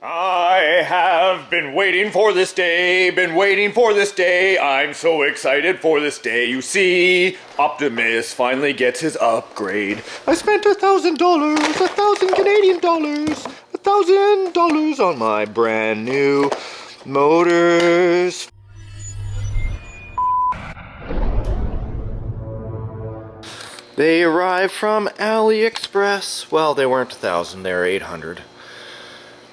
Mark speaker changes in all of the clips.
Speaker 1: I have been waiting for this day, I'm so excited for this day. You see, Optimus finally gets his upgrade. I spent $1,000, 1,000 Canadian dollars, $1,000 on my brand new motors. They arrived from AliExpress. Well, they weren't 1,000, they were 800.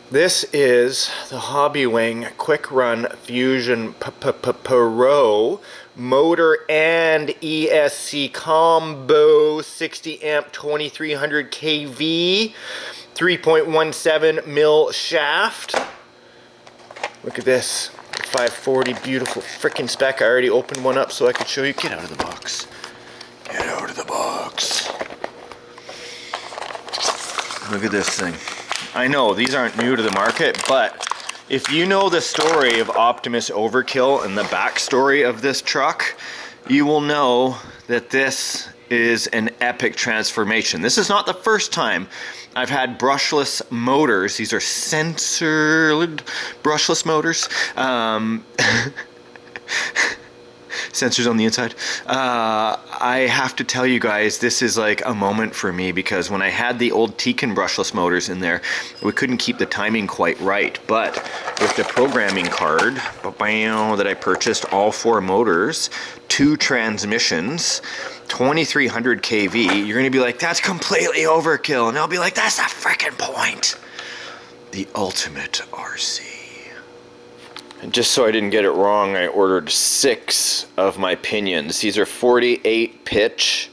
Speaker 1: This is the Hobbywing Quick Run Fusion Pro motor and ESC combo, 60 amp 2300 kV, 3.17 mil shaft. Look at this 540, beautiful freaking spec. I already opened one up so I could show you. Get out of the box. Get out of the box. Look at this thing. I know these aren't new to the market, but if you know the story of Optimus Overkill and the backstory of this truck, you will know that this is an epic transformation. This is not the first time I've had brushless motors. These are sensored brushless motors. Sensors on the inside. I have to tell you guys, this is like a moment for me, because when I had the old Tekin brushless motors in there, we couldn't keep the timing quite right. But with the programming card that I purchased, all 4 motors, 2 transmissions, 2300 kV, you're gonna be like, that's completely overkill. And I'll be like, that's the freaking point. The ultimate RC. And just so I didn't get it wrong, I ordered 6 of my pinions. These are 48 pitch,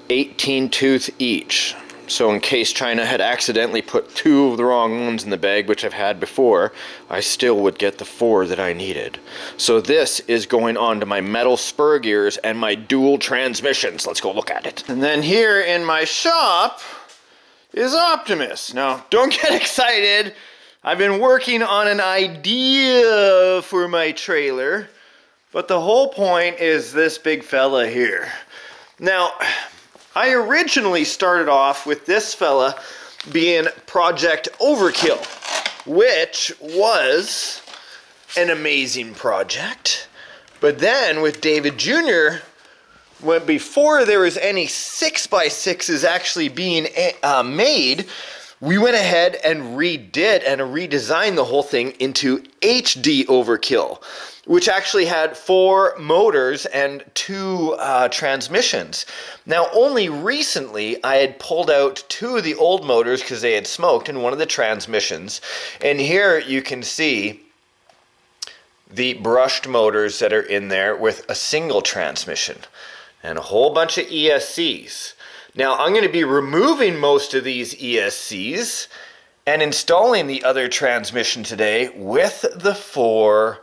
Speaker 1: 18 tooth each. So in case China had accidentally put 2 of the wrong ones in the bag, which I've had before, I still would get the 4 that I needed. So this is going on to my metal spur gears and my dual transmissions. Let's go look at it. And then here in my shop is Optimus. Now, don't get excited. I've been working on an idea for my trailer, but the whole point is this big fella here. Now, I originally started off with this fella being Project Overkill, which was an amazing project. But then with David Jr., before there was any 6x6s actually being made, we went ahead and redesigned the whole thing into HD Overkill, which actually had 4 motors and 2 transmissions. Now, only recently I had pulled out 2 of the old motors because they had smoked in one of the transmissions. And here you can see the brushed motors that are in there with a single transmission and a whole bunch of ESCs. Now, I'm going to be removing most of these ESCs and installing the other transmission today with the 4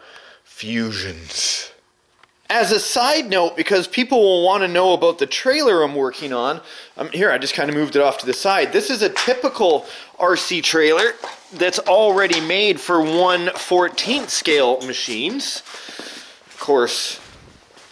Speaker 1: FUSiONs. As a side note, because people will want to know about the trailer I'm working on, here I just kind of moved it off to the side. This is a typical RC trailer that's already made for 1/14 scale machines. Of course,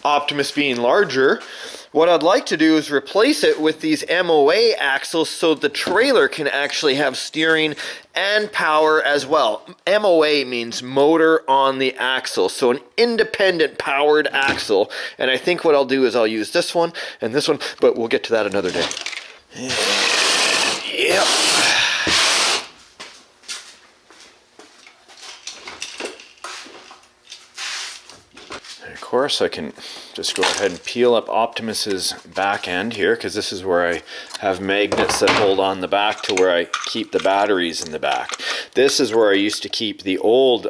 Speaker 1: Optimus being larger. What I'd like to do is replace it with these MOA axles so the trailer can actually have steering and power as well. MOA means motor on the axle, so an independent powered axle. And I think what I'll do is I'll use this one and this one, but we'll get to that another day. Yep. Of course, I can just go ahead and peel up Optimus's back end here, because this is where I have magnets that hold on the back to where I keep the batteries in the back. This is where I used to keep the old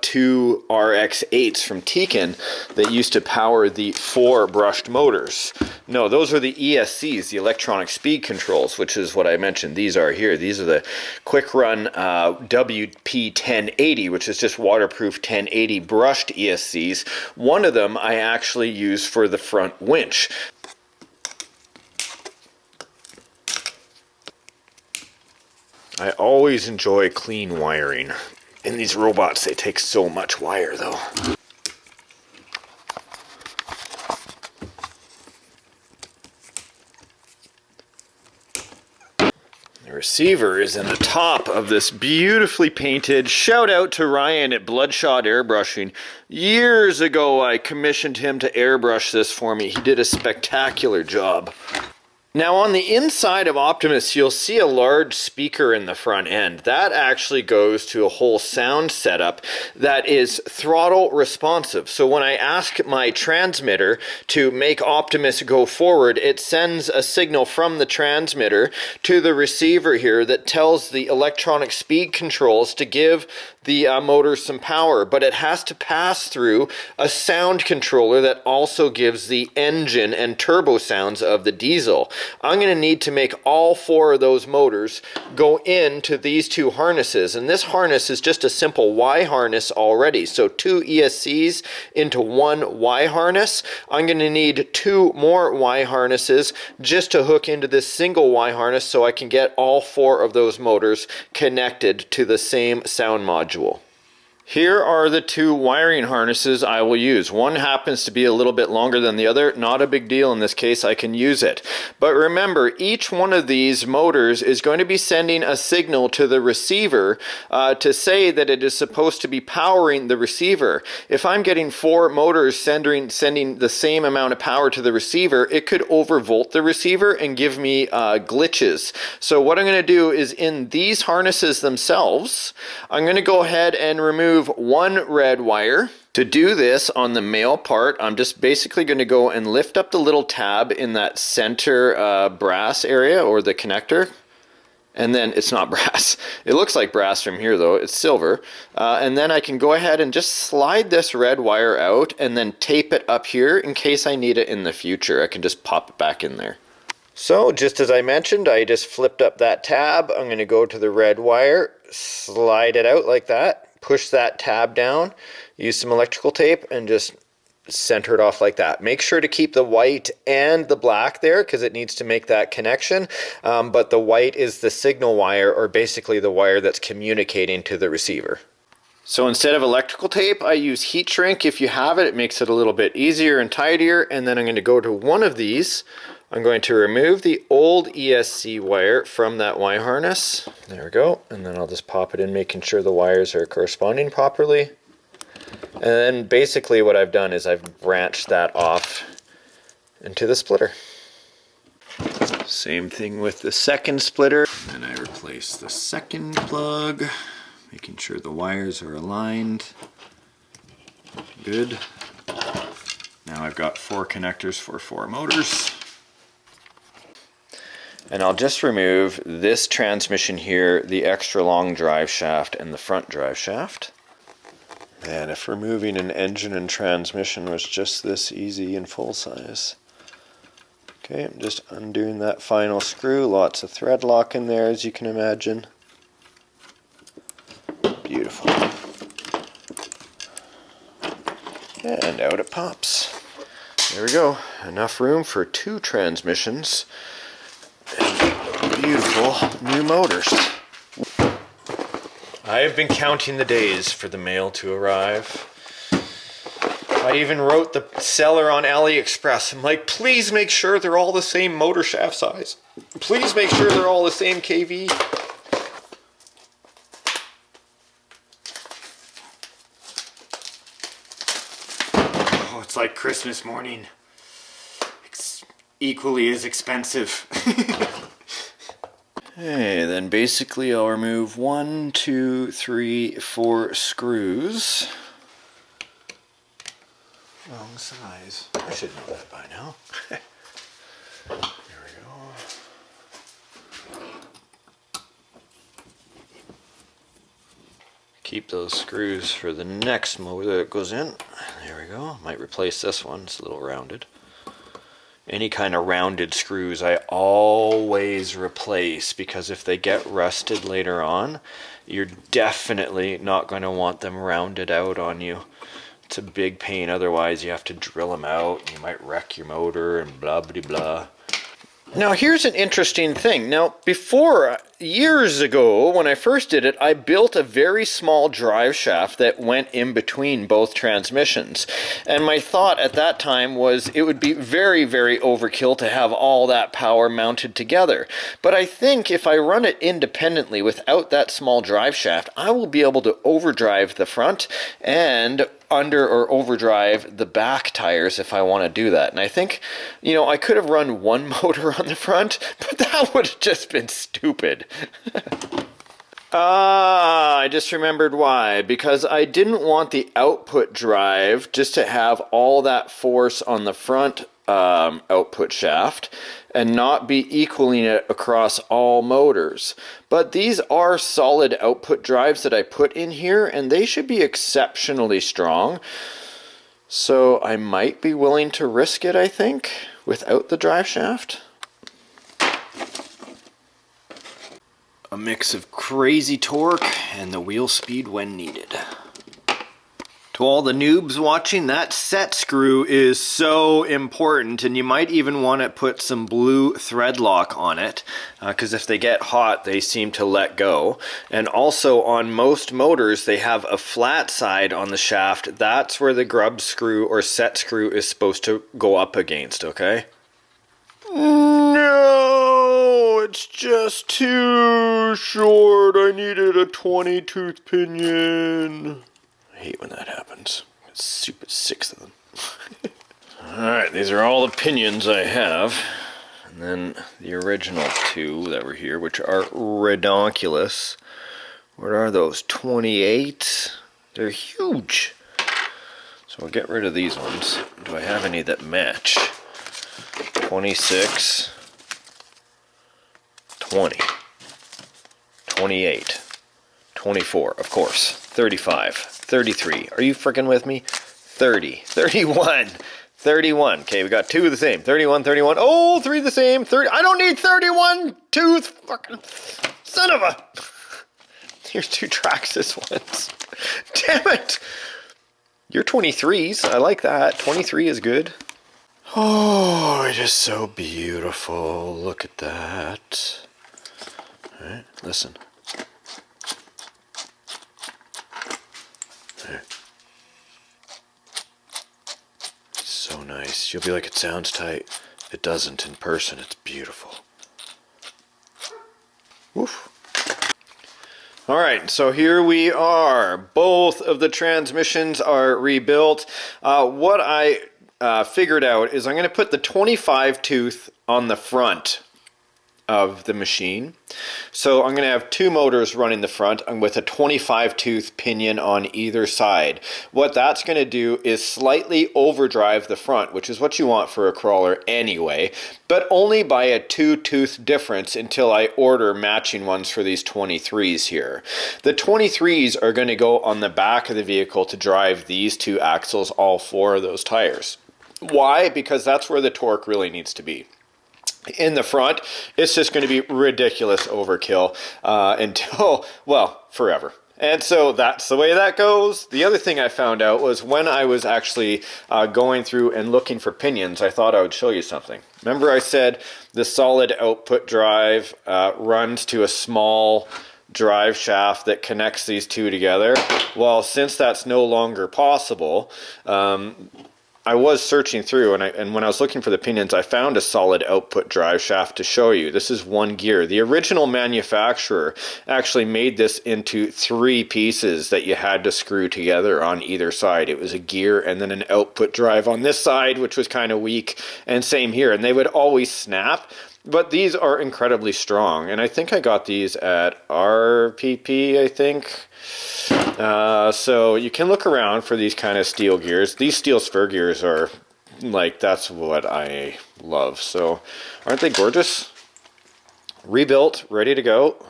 Speaker 1: 2 RX-8s from Tekin that used to power the 4 brushed motors. No, those are the ESCs, the electronic speed controls, which is what I mentioned. These are here. These are the Quick Run WP1080, which is just waterproof 1080 brushed ESCs. One of them I actually use for the front winch. I always enjoy clean wiring. In these robots, they take so much wire though. There receiver is in the top of this beautifully painted. Shout out to Ryan at Bloodshot Airbrushing. Years ago I commissioned him to airbrush this for me. He did a spectacular job. Now on the inside of Optimus, you'll see a large speaker in the front end. That actually goes to a whole sound setup that is throttle responsive. So when I ask my transmitter to make Optimus go forward, it sends a signal from the transmitter to the receiver here that tells the electronic speed controls to give the motor some power, but it has to pass through a sound controller that also gives the engine and turbo sounds of the diesel. I'm going to need to make all 4 of those motors go into these 2 harnesses, and this harness is just a simple Y harness already, so 2 ESCs into 1 Y harness. I'm going to need 2 more Y harnesses just to hook into this single Y harness so I can get all 4 of those motors connected to the same sound module. Here are the 2 wiring harnesses I will use. One happens to be a little bit longer than the other. Not a big deal in this case, I can use it. But remember, each one of these motors is going to be sending a signal to the receiver to say that it is supposed to be powering the receiver. If I'm getting 4 motors sending the same amount of power to the receiver, it could overvolt the receiver and give me glitches. So what I'm going to do is in these harnesses themselves, I'm going to go ahead and remove 1 red wire. To do this on the male part, I'm just basically going to go and lift up the little tab in that center brass area, or the connector. And then it's not brass. It looks like brass from here though, it's silver. And then I can go ahead and just slide this red wire out and then tape it up here in case I need it in the future. I can just pop it back in there. So just as I mentioned, I just flipped up that tab. I'm going to go to the red wire, slide it out like that. Push that tab down, use some electrical tape, and just center it off like that. Make sure to keep the white and the black there because it needs to make that connection. But the white is the signal wire, or basically the wire that's communicating to the receiver. So instead of electrical tape, I use heat shrink. If you have it, it makes it a little bit easier and tidier. And then I'm going to go to one of these. I'm going to remove the old ESC wire from that Y harness. There we go. And then I'll just pop it in, making sure the wires are corresponding properly. And then basically what I've done is I've branched that off into the splitter. Same thing with the second splitter. And I replace the second plug, making sure the wires are aligned. Good. Now I've got 4 connectors for 4 motors. And I'll just remove this transmission here, the extra long drive shaft, and the front drive shaft. And if removing an engine and transmission was just this easy and full size. Okay, I'm just undoing that final screw. Lots of thread lock in there, as you can imagine. Beautiful. And out it pops. There we go. Enough room for 2 transmissions. And beautiful new motors. I have been counting the days for the mail to arrive. I even wrote the seller on AliExpress. I'm like, please make sure they're all the same motor shaft size. Please make sure they're all the same KV. Oh, it's like Christmas morning. It's equally as expensive. Okay, then basically I'll remove 1, 2, 3, 4 screws. Wrong size. I should know that by now. There we go. Keep those screws for the next motor that goes in. There we go. Might replace this one. It's a little rounded. Any kind of rounded screws I always replace, because if they get rusted later on, you're definitely not going to want them rounded out on you. It's a big pain, otherwise you have to drill them out and you might wreck your motor and blah blah blah. Now here's an interesting thing. Now before, years ago when I first did it, I built a very small drive shaft that went in between both transmissions. And my thought at that time was it would be very, very overkill to have all that power mounted together. But I think if I run it independently without that small drive shaft, I will be able to overdrive the front and under or overdrive the back tires if I want to do that. And I think, you know, I could have run one motor on the front, but that would have just been stupid. I just remembered why. Because I didn't want the output drive just to have all that force on the front output shaft and not be equaling it across all motors. But these are solid output drives that I put in here, and they should be exceptionally strong. So I might be willing to risk it, I think, without the drive shaft. A mix of crazy torque and the wheel speed when needed. To all the noobs watching, that set screw is so important, and you might even want to put some blue thread lock on it, because if they get hot they seem to let go. And also on most motors they have a flat side on the shaft. That's where the grub screw or set screw is supposed to go up against, okay? No, it's just too short. I needed a 20 tooth pinion. I hate when that happens. It's super 6 of them. Alright, these are all the pinions I have. And then the original 2 that were here, which are redonkulous. What are those? 28? They're huge. So I'll get rid of these ones. Do I have any that match? 26, 20, 28, 24, of course, 35, 33, are you freaking with me? 30, 31, 31, okay, we got 2 of the same, 31, 31, oh, 3 the same, 30, I don't need 31 tooth, fucking son of a, here's 2 Traxxas ones, damn it, you're 23s, I like that, 23 is good. Oh, it is so beautiful. Look at that. All right, listen. All right. It's so nice. You'll be like, it sounds tight. It doesn't in person. It's beautiful. Woof. All right, so here we are. Both of the transmissions are rebuilt. What I figured out is I'm going to put the 25 tooth on the front of the machine. So I'm going to have 2 motors running the front and with a 25 tooth pinion on either side. What that's going to do is slightly overdrive the front, which is what you want for a crawler anyway, but only by a 2 tooth difference until I order matching ones for these 23s here. The 23s are going to go on the back of the vehicle to drive these 2 axles, all 4 of those tires. Why? Because that's where the torque really needs to be. In the front, it's just going to be ridiculous overkill until, well, forever. And so that's the way that goes. The other thing I found out was when I was actually going through and looking for pinions, I thought I would show you something. Remember I said the solid output drive runs to a small drive shaft that connects these 2 together? Well, since that's no longer possible, I was searching through, and when I was looking for the pinions, I found a solid output drive shaft to show you. This is 1 gear. The original manufacturer actually made this into 3 pieces that you had to screw together on either side. It was a gear and then an output drive on this side, which was kind of weak, and same here. And they would always snap. But these are incredibly strong, and I think I got these at RPP, I think. So you can look around for these kind of steel gears. These steel spur gears are, like, that's what I love. So aren't they gorgeous? Rebuilt, ready to go.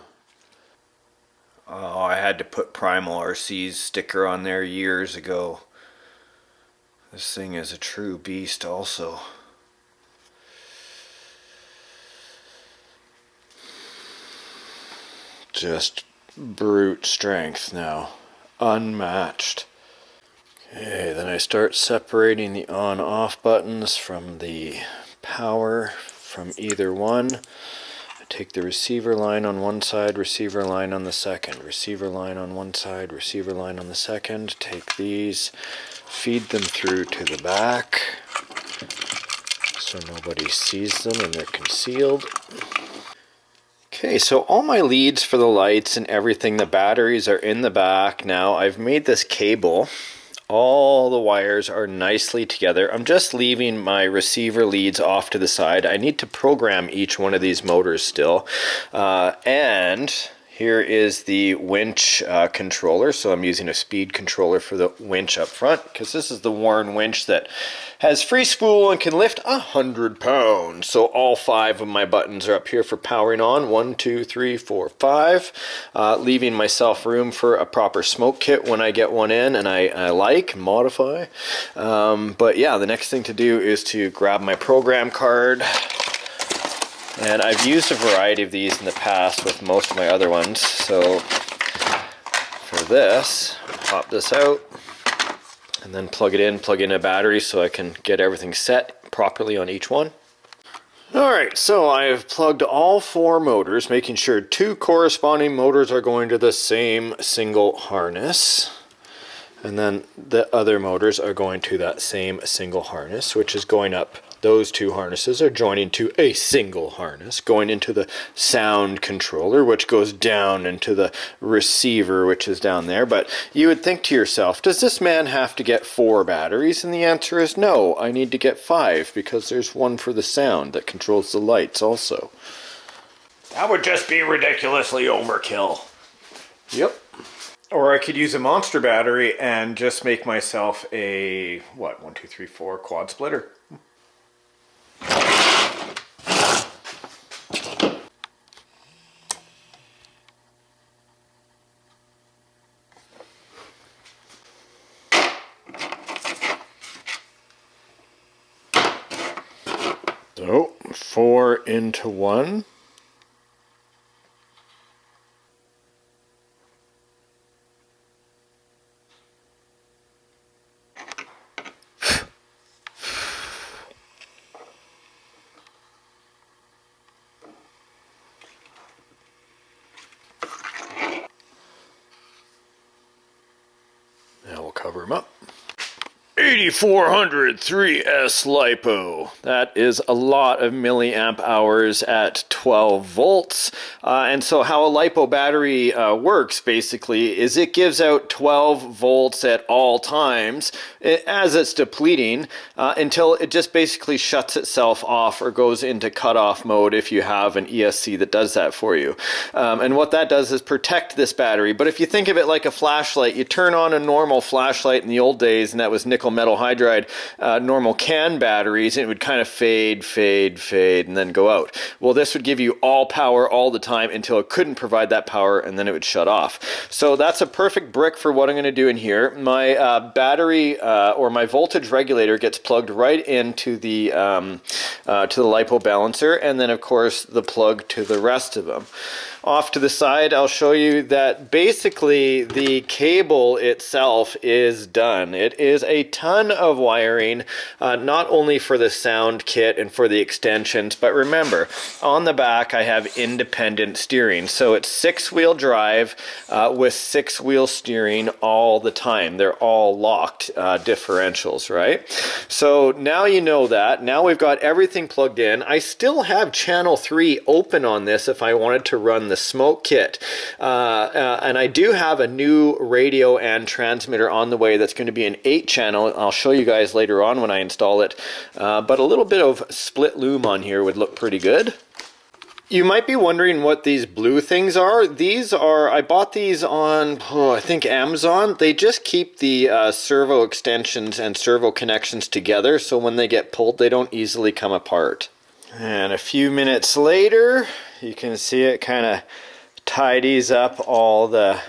Speaker 1: Oh, I had to put Primal RC's sticker on there years ago. This thing is a true beast also. Just brute strength now. Unmatched. Okay, then I start separating the on-off buttons from the power from either one. I take the receiver line on one side, receiver line on the second, receiver line on one side, receiver line on the second. Take these, feed them through to the back so nobody sees them and they're concealed. Okay, so all my leads for the lights and everything, the batteries are in the back. Now I've made this cable. All the wires are nicely together. I'm just leaving my receiver leads off to the side. I need to program each one of these motors still. And here is the winch controller. So I'm using a speed controller for the winch up front because this is the Warren winch that has free spool and can lift 100 pounds. So all 5 of my buttons are up here for powering on. 1, 2, 3, 4, 5. Leaving myself room for a proper smoke kit when I get one in and I modify. But yeah, the next thing to do is to grab my program card. And I've used a variety of these in the past with most of my other ones. So for this, pop this out and then plug it in, plug in a battery so I can get everything set properly on each one. Alright, so I have plugged all 4 motors, making sure 2 corresponding motors are going to the same single harness. And then the other motors are going to that same single harness, which is going up. Those 2 harnesses are joining to a single harness, going into the sound controller, which goes down into the receiver, which is down there. But you would think to yourself, does this man have to get 4 batteries? And the answer is no, I need to get 5 because there's one for the sound that controls the lights also. That would just be ridiculously overkill. Yep. Or I could use a monster battery and just make myself a, what, 1, 2, 3, 4 quad splitter. So, 4 into 1. Now we'll cover them up. 8400 3S LiPo. That is a lot of milliamp hours at 12 volts. And so how a LiPo battery works basically is it gives out 12 volts at all times as it's depleting until it just basically shuts itself off or goes into cutoff mode if you have an ESC that does that for you. And what that does is protect this battery. But if you think of it like a flashlight, you turn on a normal flashlight in the old days, and that was nickel metal hydride, normal can batteries, and it would kind of fade, and then go out. Well, this would give you all power all the time until it couldn't provide that power, and then it would shut off. So that's a perfect brick for what I'm going to do in here. My battery or my voltage regulator gets plugged right into the LiPo balancer, and then of course the plug to the rest of them. Off to the side, I'll show you that basically the cable itself is done. It is a ton of wiring, not only for the sound kit and for the extensions, but remember, on the back I have independent steering. So it's 6-wheel drive with 6-wheel steering all the time. They're all locked differentials, right? So now you know that. Now we've got everything plugged in. I still have channel 3 open on this if I wanted to run the smoke kit. And I do have a new radio and transmitter on the way that's going to be an 8-channel. I'll show you guys later on when I install it. But a little bit of split loom on here would look pretty good. You might be wondering what these blue things are. These are, I bought these on, I think Amazon. They just keep the servo extensions and servo connections together, so when they get pulled, they don't easily come apart. And a few minutes later, you can see it kind of tidies up all the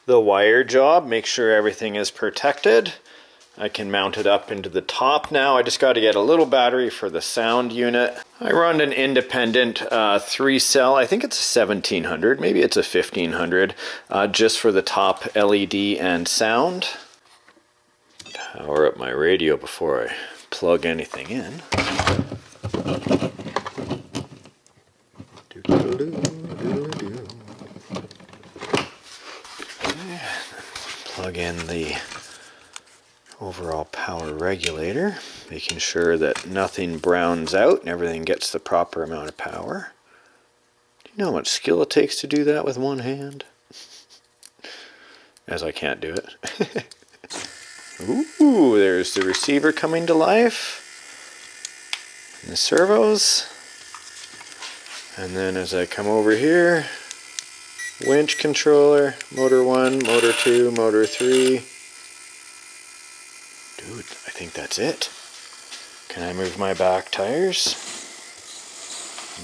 Speaker 1: wire job, make sure everything is protected. I can mount it up into the top now. I just got to get a little battery for the sound unit. I run an independent 3-cell, I think it's a 1700, maybe it's a 1500, just for the top LED and sound. Power up my radio before I plug anything in. Plug in the overall power regulator, making sure that nothing browns out and everything gets the proper amount of power. Do you know how much skill it takes to do that with one hand? As I can't do it. Ooh, there's the receiver coming to life. And the servos. And then as I come over here, winch controller, motor 1, motor 2, motor 3. Dude, I think that's it. Can I move my back tires?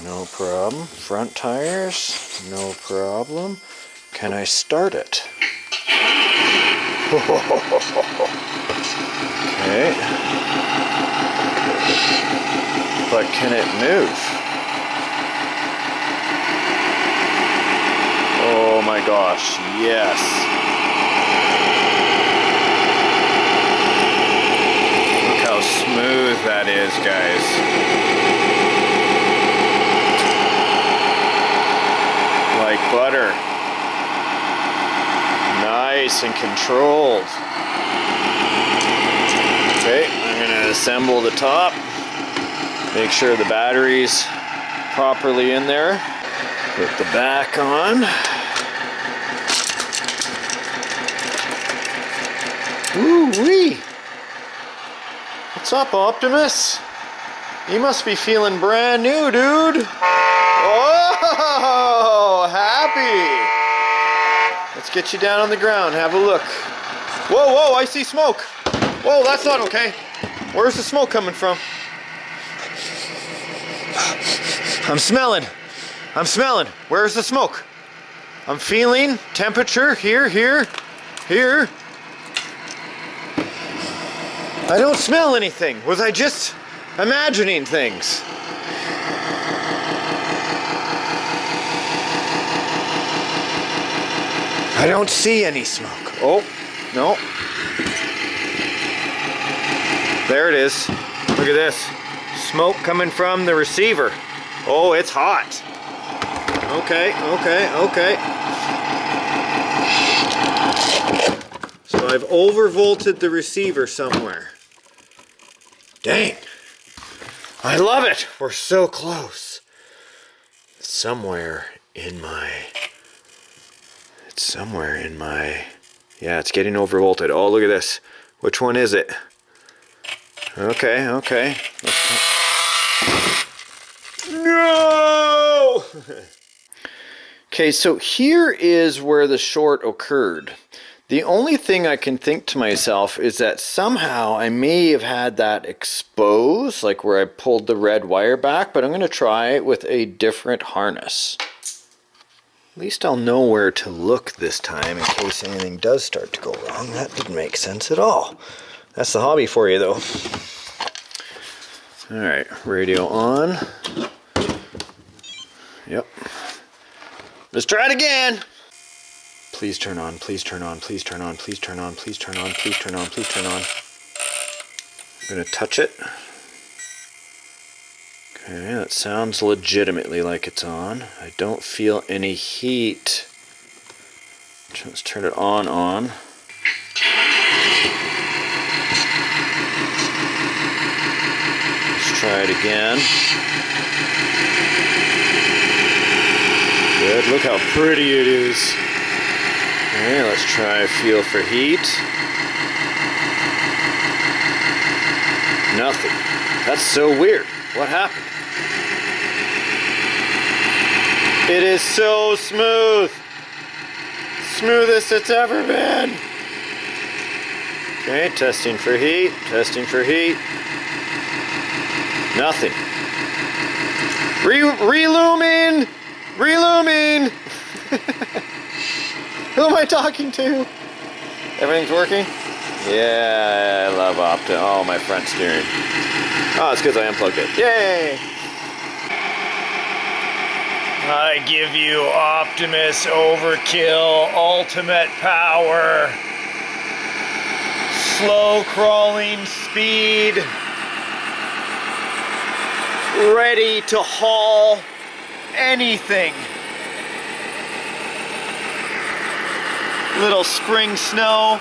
Speaker 1: No problem. Front tires? No problem. Can I start it? Okay. But can it move? Oh my gosh, yes. Look how smooth that is, guys. Like butter. Nice and controlled. Okay, I'm going to assemble the top. Make sure the battery's properly in there. Put the back on. Woo-wee! What's up, Optimus? You must be feeling brand new, dude. Oh, happy! Let's get you down on the ground, have a look. Whoa, whoa, I see smoke. Whoa, that's not okay. Where's the smoke coming from? I'm smelling. I'm smelling. Where's the smoke? I'm feeling temperature here, here, here. I don't smell anything. Was I just imagining things? I don't see any smoke. Oh, no. There it is. Look at this. Smoke coming from the receiver. Oh, it's hot. Okay, okay, okay. So I've overvolted the receiver somewhere. Dang. I love it. We're so close. Somewhere in my... Yeah, it's getting overvolted. Oh, look at this. Which one is it? Okay, okay. No! Okay, so here is where the short occurred. The only thing I can think to myself is that somehow I may have had that exposed, like where I pulled the red wire back, but I'm going to try it with a different harness. At least I'll know where to look this time in case anything does start to go wrong. That didn't make sense at all. That's the hobby for you, though. Alright, radio on. Yep. Let's try it again! Please turn on, please turn on, please turn on, please turn on, please turn on, please turn on, please turn on. I'm going to touch it. Okay, that sounds legitimately like it's on. I don't feel any heat. Let's turn it on. Let's try it again. Good, look how pretty it is. Okay, let's try feel for heat. Nothing. That's so weird. What happened? It is so smooth. Smoothest it's ever been. Okay, testing for heat, testing for heat. Nothing. Reluming! Reluming! Who am I talking to? Everything's working? Yeah, I love Opta. Oh, my front steering. Oh, it's because I unplugged it. Yay! I give you Optimus Overkill ultimate power. Slow crawling speed. Ready to haul anything. Little spring snow.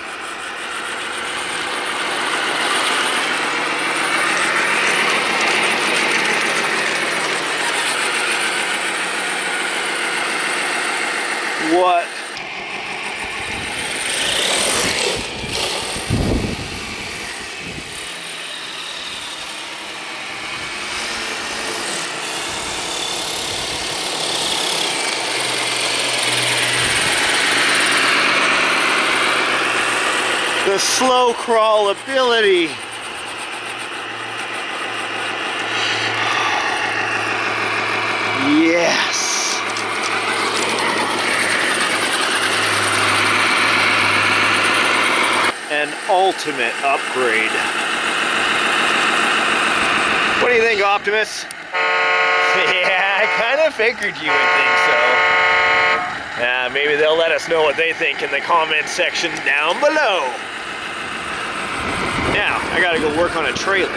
Speaker 1: What? The slow crawl ability. Yes. An ultimate upgrade. What do you think, Optimus? Yeah, I kind of figured you would think so. Maybe they'll let us know what they think in the comment section down below. Now, I gotta go work on a trailer.